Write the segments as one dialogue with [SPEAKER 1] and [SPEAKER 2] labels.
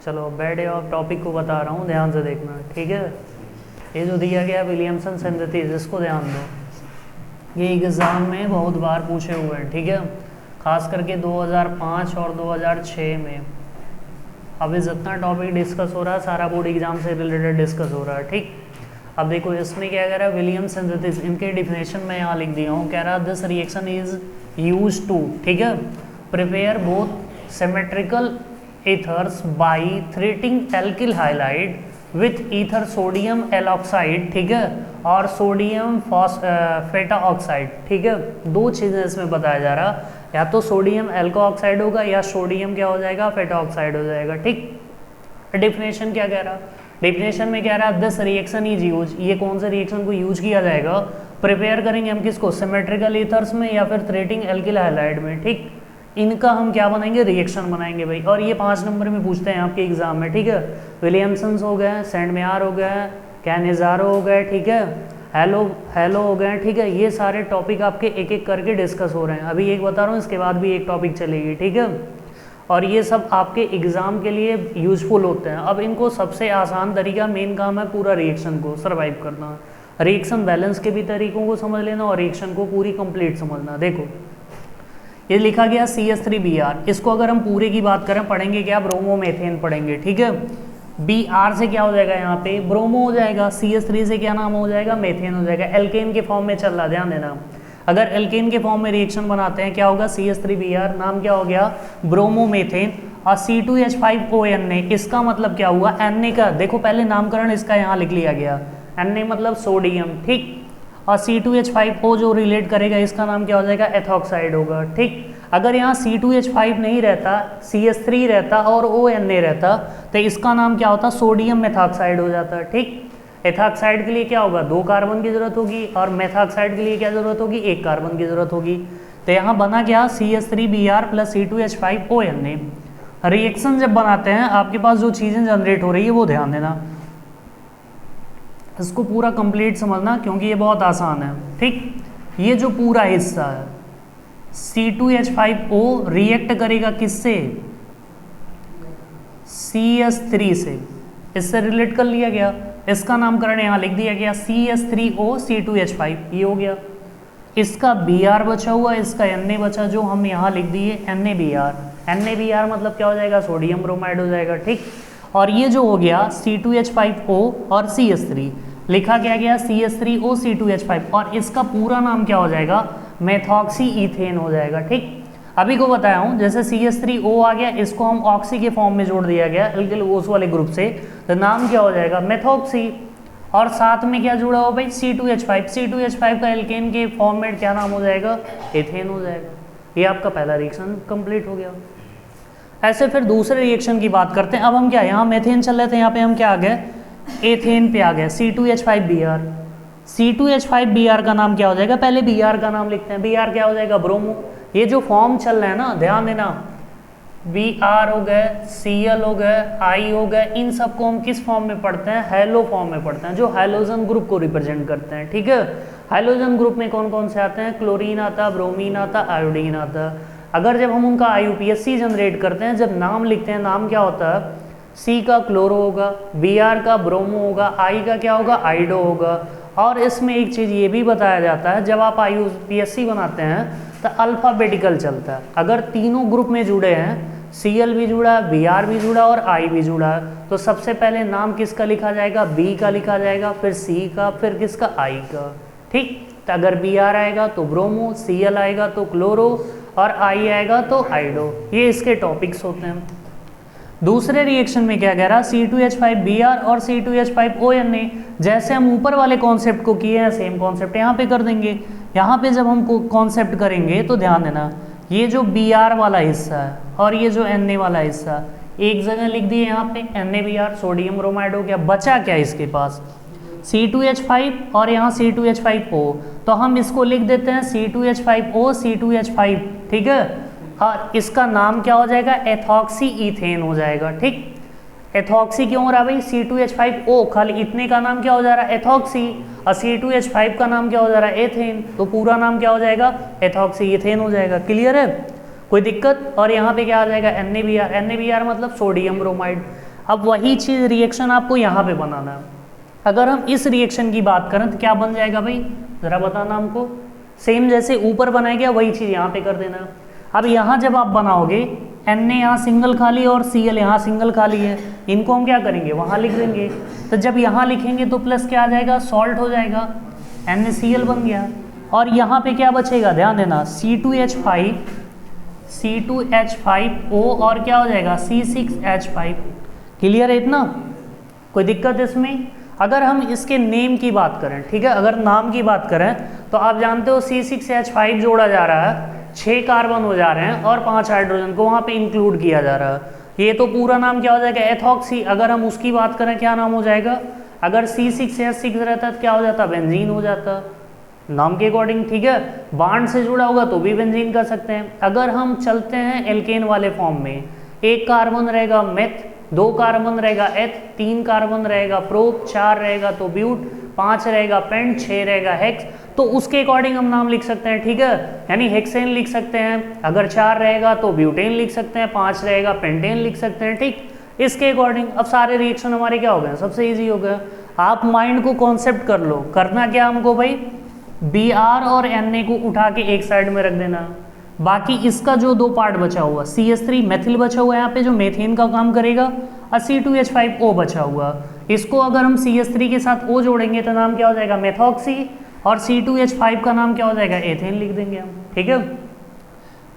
[SPEAKER 1] चलो बैठे आप टॉपिक को बता रहा हूँ, ध्यान से देखना, ठीक है। ये जो दिया गया विलियमसन सिंथेसिस, इसको ध्यान दो, ये एग्ज़ाम में बहुत बार पूछे हुए हैं, ठीक है, खास करके 2005 और 2006 में। अभी जितना टॉपिक डिस्कस हो रहा है सारा बोर्ड एग्जाम से रिलेटेड डिस्कस हो रहा है, ठीक। अब देखो इसमें क्या कह रहा है, विलियम सिंथेसिस, इनके डिफिनेशन में यहाँ लिख दिया हूँ। कह रहा है this reaction is use to, ठीक है, prepare both symmetrical ethers by treating alkyl halide with ether sodium alkoxide, ठीक है, और सोडियम फेटा ऑक्साइड, ठीक है। दो चीज़ें इसमें बताया जा रहा, या तो सोडियम एल्को ऑक्साइड होगा या सोडियम क्या हो जाएगा, फेटा ऑक्साइड हो जाएगा, ठीक। डिफिनेशन क्या कह रहा, डिफिनेशन में कह रहा दिस रिएक्शन इज यूज, ये कौन से रिएक्शन को यूज किया जाएगा, प्रिपेयर करेंगे हम किसको, सिमेट्रिकल ईथर्स में या फिर थ्रेटिंग एल्किल हाइलाइड में, ठीक। इनका हम क्या बनाएंगे, रिएक्शन बनाएंगे भाई। और ये 5 नंबर में पूछते हैं आपके एग्जाम में, ठीक है। विलियमसन्स हो गए, सेंट मेयर हो गए, कैनिजारो हो गए, ठीक है, हेलो हो गए, ठीक है। ये सारे टॉपिक आपके एक एक करके डिस्कस हो रहे हैं। अभी एक बता रहा हूँ, इसके बाद भी एक टॉपिक चलेगी, ठीक है। और ये सब आपके एग्ज़ाम के लिए यूजफुल होते हैं। अब इनको सबसे आसान तरीका, मेन काम है पूरा रिएक्शन को सर्वाइव करना, रिएक्शन बैलेंस के भी तरीकों को समझ लेना और रिएक्शन को पूरी कंप्लीट समझना। देखो ये लिखा गया CH3Br, इसको अगर हम पूरे की बात करें पढ़ेंगे क्या, ब्रोमोमेथेन पढ़ेंगे, ठीक है। Br से क्या हो जाएगा, यहाँ पे ब्रोमो हो जाएगा, CH3 से क्या नाम हो जाएगा, मेथेन हो जाएगा। एल्केन के फॉर्म में चल रहा, ध्यान देना। अगर एल्केन के फॉर्म में रिएक्शन बनाते हैं क्या होगा, CH3Br, नाम क्या हो गया, ब्रोमोमेथेन। और C2H5ONA, इसका मतलब क्या हुआ, Na का, देखो पहले नामकरण इसका यहाँ लिख लिया गया, Na मतलब सोडियम, ठीक। और C2H5O जो रिलेट करेगा इसका नाम क्या हो जाएगा, एथॉक्साइड होगा, ठीक। अगर यहाँ C2H5 नहीं रहता, CH3 रहता और ONA रहता तो इसका नाम क्या होता, सोडियम मेथॉक्साइड हो जाता, ठीक। एथॉक्साइड के लिए क्या होगा, 2 कार्बन की जरूरत होगी और मेथॉक्साइड के लिए क्या जरूरत होगी, 1 कार्बन की जरूरत होगी। तो यहाँ बना क्या, CH3Br प्लस C2H5ONA। रिएक्शन जब बनाते हैं आपके पास जो चीज़ें जनरेट हो रही है वो ध्यान देना, इसको पूरा कंप्लीट समझना क्योंकि ये बहुत आसान है, ठीक। ये जो पूरा हिस्सा है C2H5O रिएक्ट करेगा किससे, CH3 से, इससे रिलेट कर लिया गया, इसका नामकरण यहाँ लिख दिया गया CH3O C2H5, ये हो गया। इसका Br बचा हुआ, इसका Na बचा, जो हम यहाँ लिख दिए NaBr। NaBr मतलब क्या हो जाएगा, सोडियम ब्रोमाइड हो जाएगा, ठीक। और ये जो हो गया C2H5O और CH3, लिखा क्या गया CH3O C2H5, और इसका पूरा नाम क्या हो जाएगा, मेथॉक्सी ईथेन हो जाएगा, ठीक। अभी को बताया हूँ, जैसे CH3O आ गया, इसको हम ऑक्सी के फॉर्म में जोड़ दिया गया एल्किल ओस वाले ग्रुप से, तो नाम क्या हो जाएगा, मेथॉक्सी। और साथ में क्या जुड़ा हो भाई, C2H5, C2H5 का एल्केन के फॉर्म में क्या नाम हो जाएगा, एथेन हो जाएगा। ये आपका पहला रिएक्शन कंप्लीट हो गया। ऐसे फिर दूसरे रिएक्शन की बात करते हैं। अब हम क्या, यहाँ मेथेन चल रहे थे, यहाँ पे हम क्या आ गए, एथेन पे आ गए, C2H5Br। C2H5Br का नाम क्या हो जाएगा, पहले Br का नाम लिखते हैं, Br क्या हो जाएगा, ब्रोमो। ये जो फॉर्म चल रहा है ना, ध्यान देना, Br हो गए, Cl हो गए, I हो गए, इन सबको हम किस फॉर्म में पढ़ते हैं, हैलो फॉर्म में पढ़ते हैं, जो हाइड्रोजन ग्रुप को रिप्रेजेंट करते हैं, ठीक है। हाइड्रोजन ग्रुप में कौन कौन से आते हैं, क्लोरीन आता, ब्रोमीन आता, आयोडीन आता। अगर जब हम उनका IUPAC जनरेट करते हैं, जब नाम लिखते हैं, नाम क्या होता है, C का क्लोरो होगा, Br का ब्रोमो होगा, I का क्या होगा, आइडो होगा। और इसमें एक चीज़ ये भी बताया जाता है, जब आप IUPAC बनाते हैं तो अल्फ़ाबेटिकल चलता है। अगर तीनों ग्रुप में जुड़े हैं, Cl भी जुड़ा, Br भी जुड़ा और I भी जुड़ा, तो सबसे पहले नाम किसका लिखा जाएगा, B का लिखा जाएगा, फिर C का, फिर किसका, I का, ठीक। तो अगर Br आएगा तो ब्रोमो, Cl आएगा तो क्लोरो और I आएगा तो आइडो। ये इसके टॉपिक्स होते हैं। दूसरे रिएक्शन में क्या कह रहा, C2H5Br और C2H5ONA, जैसे हम ऊपर वाले कॉन्सेप्ट को किए हैं सेम कॉन्सेप्ट यहाँ पे कर देंगे। यहाँ पे जब हम कॉन्सेप्ट करेंगे तो ध्यान देना, ये जो Br वाला हिस्सा है और ये जो Na वाला हिस्सा एक जगह लिख दिए, यहाँ पे NaBr सोडियम ब्रोमाइड हो गया। बचा क्या इसके पास, C2H5 और यहाँ C2H5O, तो हम इसको लिख देते हैं C2H5O C2H5, ठीक है। और इसका नाम क्या हो जाएगा, एथॉक्सी ईथेन हो जाएगा, ठीक। एथॉक्सी क्यों हो रहा है भाई, C2H5O, खाली इतने का नाम क्या हो जा रहा है, एथॉक्सी, और C2H5 का नाम क्या हो जा रहा है, एथेन, तो पूरा नाम क्या हो जाएगा, एथॉक्सी ईथेन हो जाएगा। क्लियर है, कोई दिक्कत। और यहाँ पे क्या आ जाएगा, NaBr, NaBr मतलब सोडियम ब्रोमाइड। अब वही चीज़ रिएक्शन आपको यहाँ पे बनाना है। अगर हम इस रिएक्शन की बात करें तो क्या बन जाएगा भाई, ज़रा बताना हमको। सेम जैसे ऊपर बनाया गया वही चीज़ यहाँ पे कर देना। अब यहाँ जब आप बनाओगे Na यहाँ सिंगल खाली और Cl यहाँ सिंगल खाली है, इनको हम क्या करेंगे वहाँ लिख देंगे। तो जब यहाँ लिखेंगे तो प्लस क्या आ जाएगा, सॉल्ट हो जाएगा, NaCl बन गया। और यहाँ पे क्या बचेगा, ध्यान देना, C2H5O और क्या हो जाएगा C6H5। क्लियर है इतना, कोई दिक्कत इसमें? अगर हम इसके नेम की बात करें, ठीक है, अगर नाम की बात करें तो आप जानते हो C6H5 जोड़ा जा रहा है, 6 कार्बन हो जा रहे हैं और 5 हाइड्रोजन को वहाँ पे इंक्लूड किया जा रहा है। ये तो पूरा नाम क्या हो जाएगा, एथॉक्सी। अगर हम उसकी बात करें क्या नाम हो जाएगा, अगर C6H6 रहता तो क्या हो जाता, बेंजीन हो जाता नाम के अकॉर्डिंग, ठीक है। बांड से जुड़ा होगा तो भी बेंजीन कर सकते हैं। अगर हम चलते हैं एल्केन वाले फॉर्म में, 1 कार्बन रहेगा मेथ, 2 कार्बन रहेगा एथ, 3 कार्बन रहेगा प्रोप, 4 रहेगा तो ब्यूट, 5 रहेगा पेंट, 6 रहेगा हेक्स, तो उसके अकॉर्डिंग हम नाम लिख सकते हैं, ठीक है। यानी हेक्सेन लिख सकते हैं, अगर 4 रहेगा तो ब्यूटेन लिख सकते हैं, 5 रहेगा पेंटेन लिख सकते हैं, ठीक। इसके अकॉर्डिंग अब सारे रिएक्शन हमारे क्या हो गए, सबसे ईजी हो गया। आप माइंड को कॉन्सेप्ट कर लो, करना क्या हमको भाई, Br और Na को उठा के एक साइड में रख देना। बाकी इसका जो 2 पार्ट बचा हुआ, CH3 मेथिल बचा हुआ है यहाँ पे जो मेथेन का काम करेगा, और C2H5O बचा हुआ, इसको अगर हम CH3 के साथ O जोड़ेंगे तो नाम क्या हो जाएगा, मेथॉक्सी, और C2H5 का नाम क्या हो जाएगा, एथेन लिख देंगे हम, ठीक है।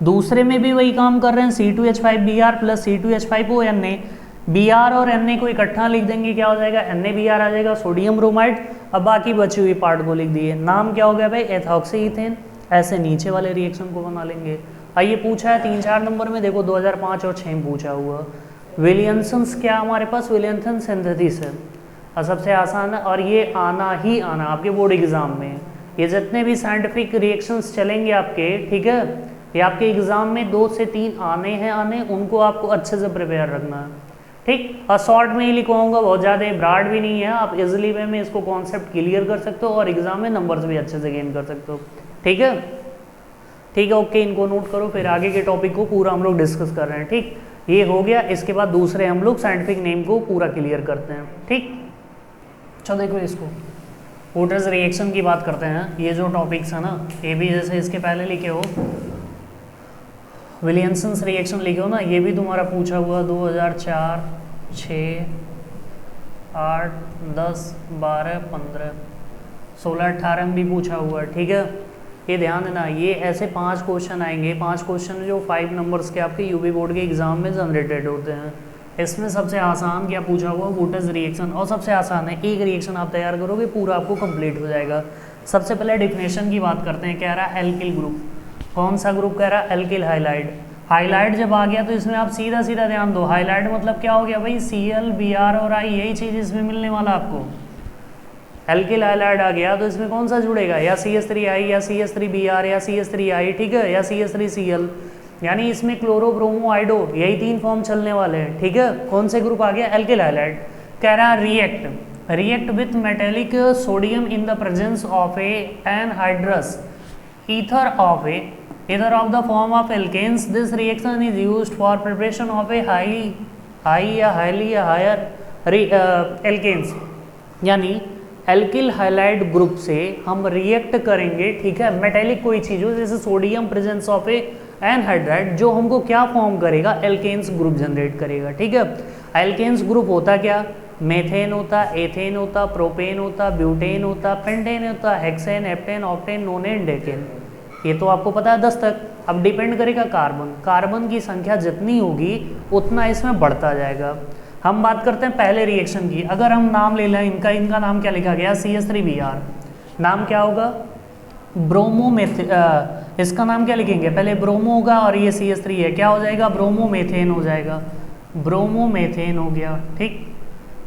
[SPEAKER 1] दूसरे में भी वही काम कर रहे हैं, C2H5Br plus C2H5O Na, Br और Na को इकट्ठा लिख देंगे, क्या हो जाएगा, NaBr आ जाएगा, सोडियम ब्रोमाइड। अब बाकी बची हुई पार्ट को लिख दिए, नाम क्या हो गया भाई, एथॉक्सी इथेन। ऐसे नीचे वाले रिएक्शन को बना लेंगे। आइए पूछा है 3-4 नंबर में, देखो 2005 और 6 में पूछा हुआ। विलियमसन्स क्या हमारे पास, विलियमसन सिंथेसिस है और सबसे आसान है, और ये आना ही आना आपके बोर्ड एग्जाम में। ये जितने भी साइंटिफिक रिएक्शंस चलेंगे आपके, ठीक है, ये आपके एग्जाम में 2 से 3 आने, उनको आपको अच्छे से प्रिपेयर रखना है, ठीक। और शॉर्ट में ही लिखवाऊंगा, बहुत ज़्यादा ब्रॉड भी नहीं है, आप इजिली वे में इसको कॉन्सेप्ट क्लियर कर सकते हो और एग्जाम में नंबर्स भी अच्छे से गेन कर सकते हो, ठीक है। ठीक है, ओके, इनको नोट करो, फिर आगे के टॉपिक को पूरा हम लोग डिस्कस कर रहे हैं, ठीक। ये हो गया, इसके बाद दूसरे हम लोग साइंटिफिक नेम को पूरा क्लियर करते हैं, ठीक। चलो देखो, इसको वोटर्स रिएक्शन की बात करते हैं। ये जो टॉपिक्स है ना, ये भी जैसे इसके पहले लिखे हो विलियमसन्स रिएक्शन लिखे हो ना, ये भी तुम्हारा पूछा हुआ 2004, 6, 8, 10, 12, 15, 16, 18 में भी पूछा हुआ है, ठीक है। ये ध्यान देना, ये ऐसे 5 क्वेश्चन आएंगे, 5 क्वेश्चन जो 5 नंबर्स के आपके यूपी बोर्ड के एग्जाम में जनरेटेड होते हैं। इसमें सबसे आसान क्या पूछा हुआ, वोटर्स रिएक्शन, और सबसे आसान है, एक रिएक्शन आप तैयार करोगे पूरा आपको कंप्लीट हो जाएगा। सबसे पहले डेफिनेशन की बात करते हैं, कह रहा है एल्किल ग्रुप। कौन सा ग्रुप कह रहा है, एल्किल हाइलाइड। हाइलाइट जब आ गया तो इसमें आप सीधा सीधा ध्यान दो, हाइलाइट मतलब क्या हो गया भाई, Cl, Br और I, यही चीज़ इसमें मिलने वाला आपको। एल्किल हाइलाइड आ गया तो इसमें कौन सा जुड़ेगा, या CH3I या CH3Br या CH3I, ठीक है, या CH3Cl, यानी इसमें क्लोरो ब्रोमो आइडो, यही 3 फॉर्म चलने वाले हैं, ठीक है। कौन से ग्रुप आ गया, एल्किल हाइलाइड। कह रहा है react with metallic sodium in the presence of A anhydrous ether of the form of alkanes. This reaction is used for preparation of a highly higher alkanes। यानी एल्किल हाइलाइड ग्रुप से हम react करेंगे, ठीक है, metallic कोई चीज़ हो जैसे sodium presence of A anhydride, जो हमको क्या फॉर्म करेगा, एल्केन्स ग्रुप जनरेट करेगा, ठीक है। एल्केन्स ग्रुप होता क्या, मेथेन होता, एथेन होता, प्रोपेन होता, ब्यूटेन होता, पेंटेन होता, हेक्सेन, हेप्टेन, ऑक्टेन, नोनेन, डेकेन। ये तो आपको पता है 10 तक। अब डिपेंड करेगा कार्बन की संख्या जितनी होगी उतना इसमें बढ़ता जाएगा। हम बात करते हैं पहले रिएक्शन की। अगर हम नाम ले लें इनका नाम क्या लिखा गया, CH3Br, नाम क्या होगा, इसका नाम क्या लिखेंगे, पहले ब्रोमो होगा और ये CH3 है, क्या हो जाएगा, ब्रोमोमेथेन हो जाएगा, ब्रोमोमेथेन हो गया, ठीक।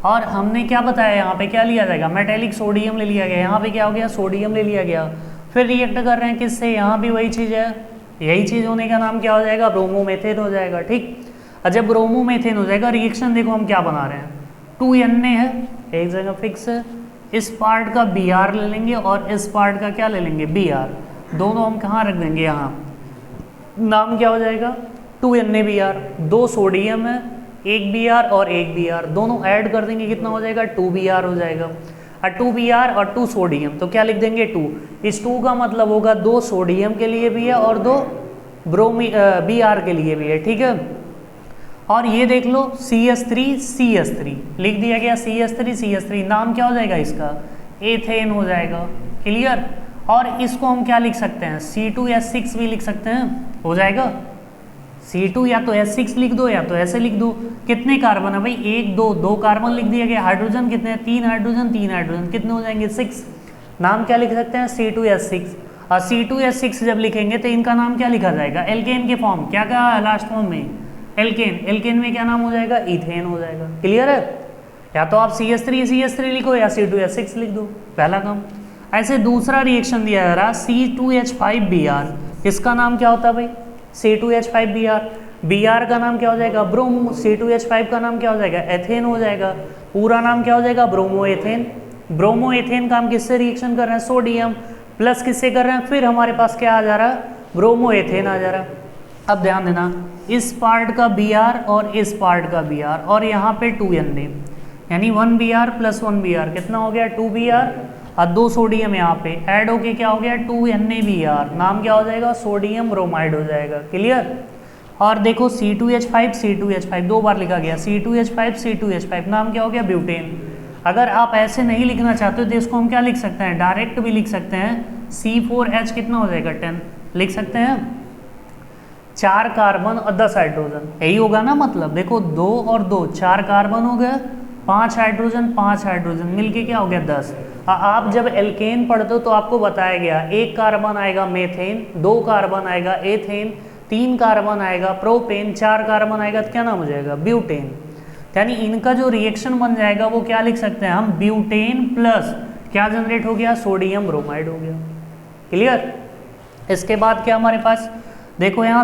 [SPEAKER 1] और हमने क्या बताया, यहाँ पे क्या लिया जाएगा, मेटेलिक सोडियम ले लिया गया, यहाँ पे क्या हो गया, सोडियम ले लिया गया। फिर रिएक्ट कर रहे हैं किससे, यहाँ भी वही चीज़ है, यही चीज़ होने का नाम क्या हो जाएगा, ब्रोमोमेथेन हो जाएगा, ठीक। जब ब्रोमोमेथेन हो जाएगा, रिएक्शन देखो हम क्या बना रहे हैं, 2Na है, एक जगह फिक्स है, इस पार्ट का Br ले लेंगे और इस पार्ट का क्या ले लेंगे, Br, दोनों हम कहाँ रख देंगे, यहाँ, नाम क्या हो जाएगा, 2NaBr। 2 सोडियम है, एक Br और एक Br दोनों ऐड कर देंगे, कितना हो जाएगा 2Br हो जाएगा। और 2Br और 2 सोडियम, तो क्या लिख देंगे 2। इस 2 का मतलब होगा 2 सोडियम के लिए भी है और 2 Br के लिए भी है, ठीक है। और ये देख लो CH3 लिख दिया गया, CH3 नाम क्या हो जाएगा इसका, एथेन हो जाएगा, क्लियर। और इसको हम क्या लिख सकते हैं, C2H6 भी लिख सकते हैं, हो जाएगा। C2 या तो H6 लिख दो या तो ऐसे लिख दो। कितने कार्बन है भाई, 1 2 2 कार्बन लिख दिया गया। हाइड्रोजन कितने हैं, 3 हाइड्रोजन, कितने हो जाएंगे 6। नाम क्या लिख सकते हैं, C2H6। और C2H6 जब लिखेंगे तो इनका नाम क्या लिखा जाएगा, एल्केन के फॉर्म, क्या कहा लास्ट फॉर्म में, एल्केन में क्या नाम हो जाएगा, इथेन हो जाएगा, क्लियर है। या तो आप CH3 लिखो या C2H6 लिख दो, पहला काम। ऐसे दूसरा रिएक्शन दिया जा रहा C2H5Br, इसका नाम क्या होता है भाई, C2H5Br। Br का नाम क्या हो जाएगा, ब्रोमो। C2H5 का नाम क्या हो जाएगा, एथेन हो जाएगा। पूरा नाम क्या हो जाएगा, ब्रोमो एथेन। ब्रोमो एथेन का हम किससे रिएक्शन कर रहे हैं, सोडियम प्लस किससे कर रहे हैं, फिर हमारे पास क्या आ जा रहा है, ब्रोमो एथेन आ जा रहा है। अब ध्यान देना, इस पार्ट का Br और इस पार्ट का Br और यहाँ पे 2Na, यानी 1Br प्लस 1Br कितना हो गया, 2Br और 2 सोडियम यहाँ पे ऐड होके क्या हो गया, 2NaBr। नाम क्या हो जाएगा, सोडियम ब्रोमाइड हो जाएगा, क्लियर। और देखो C2H5 दो बार लिखा गया, C2H5 नाम क्या हो गया, ब्यूटेन। अगर आप ऐसे नहीं लिखना चाहते हो तो इसको हम क्या लिख सकते हैं, डायरेक्ट भी लिख सकते हैं, C4H कितना हो जाएगा 10 लिख सकते हैं। 4 कार्बन और 10 हाइड्रोजन, यही होगा ना, मतलब देखो 2 और 2 4 कार्बन हो गए, 5 हाइड्रोजन मिलके क्या हो गया 10। आप जब एल्केन पढ़ते हो तो आपको बताया गया 1 कार्बन आएगा मेथेन, 2 कार्बन आएगा एथेन, 3 कार्बन आएगा प्रोपेन, 4 कार्बन आएगा तो क्या नाम हो जाएगा, ब्यूटेन। यानी इनका जो रिएक्शन बन जाएगा वो क्या लिख सकते हैं हम, ब्यूटेन प्लस क्या जनरेट हो गया, सोडियम ब्रोमाइड हो गया, क्लियर। इसके बाद क्या हमारे पास, देखो यहाँ